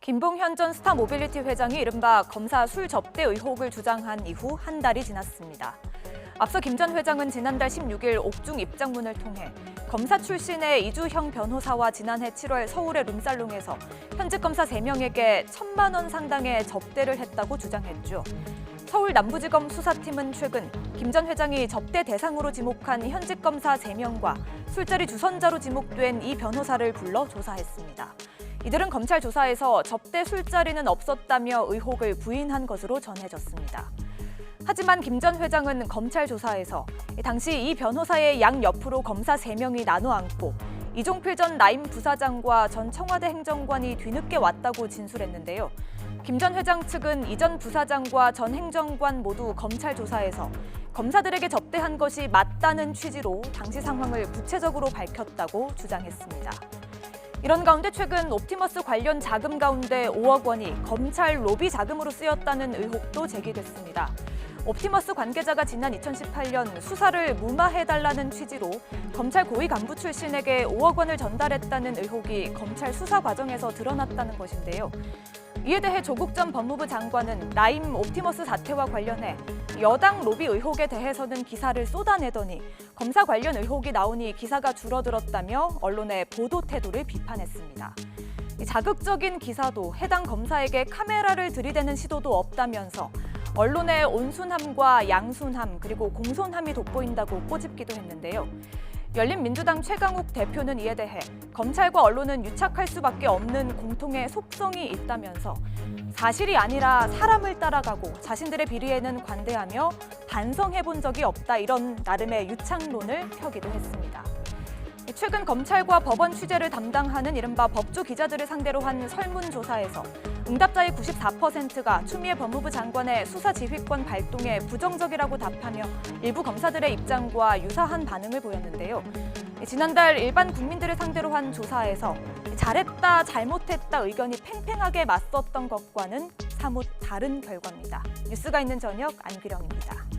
김봉현 전 스타모빌리티 회장이 이른바 검사 술 접대 의혹을 주장한 이후 한 달이 지났습니다. 앞서 김 전 회장은 지난달 16일 옥중 입장문을 통해 검사 출신의 이주형 변호사와 지난해 7월 서울의 룸살롱에서 현직 검사 3명에게 1,000만 원 상당의 접대를 했다고 주장했죠. 서울 남부지검 수사팀은 최근 김 전 회장이 접대 대상으로 지목한 현직 검사 3명과 술자리 주선자로 지목된 이 변호사를 불러 조사했습니다. 이들은 검찰 조사에서 접대 술자리는 없었다며 의혹을 부인한 것으로 전해졌습니다. 하지만 김 전 회장은 검찰 조사에서 당시 이 변호사의 양옆으로 검사 3명이 나눠 앉고 이종필 전 라임 부사장과 전 청와대 행정관이 뒤늦게 왔다고 진술했는데요. 김 전 회장 측은 이 전 부사장과 전 행정관 모두 검찰 조사에서 검사들에게 접대한 것이 맞다는 취지로 당시 상황을 구체적으로 밝혔다고 주장했습니다. 이런 가운데 최근 옵티머스 관련 자금 가운데 5억 원이 검찰 로비 자금으로 쓰였다는 의혹도 제기됐습니다. 옵티머스 관계자가 지난 2018년 수사를 무마해달라는 취지로 검찰 고위 간부 출신에게 5억 원을 전달했다는 의혹이 검찰 수사 과정에서 드러났다는 것인데요. 이에 대해 조국 전 법무부 장관은 라임 옵티머스 사태와 관련해 여당 로비 의혹에 대해서는 기사를 쏟아내더니 검사 관련 의혹이 나오니 기사가 줄어들었다며 언론의 보도 태도를 비판했습니다. 자극적인 기사도 해당 검사에게 카메라를 들이대는 시도도 없다면서 언론의 온순함과 양순함 그리고 공손함이 돋보인다고 꼬집기도 했는데요. 열린민주당 최강욱 대표는 이에 대해 검찰과 언론은 유착할 수밖에 없는 공통의 속성이 있다면서 사실이 아니라 사람을 따라가고 자신들의 비리에는 관대하며 반성해본 적이 없다 이런 나름의 유착론을 펴기도 했습니다. 최근 검찰과 법원 취재를 담당하는 이른바 법조 기자들을 상대로 한 설문조사에서 응답자의 94%가 추미애 법무부 장관의 수사지휘권 발동에 부정적이라고 답하며 일부 검사들의 입장과 유사한 반응을 보였는데요. 지난달 일반 국민들을 상대로 한 조사에서 잘했다, 잘못했다 의견이 팽팽하게 맞섰던 것과는 사뭇 다른 결과입니다. 뉴스가 있는 저녁 안규령입니다.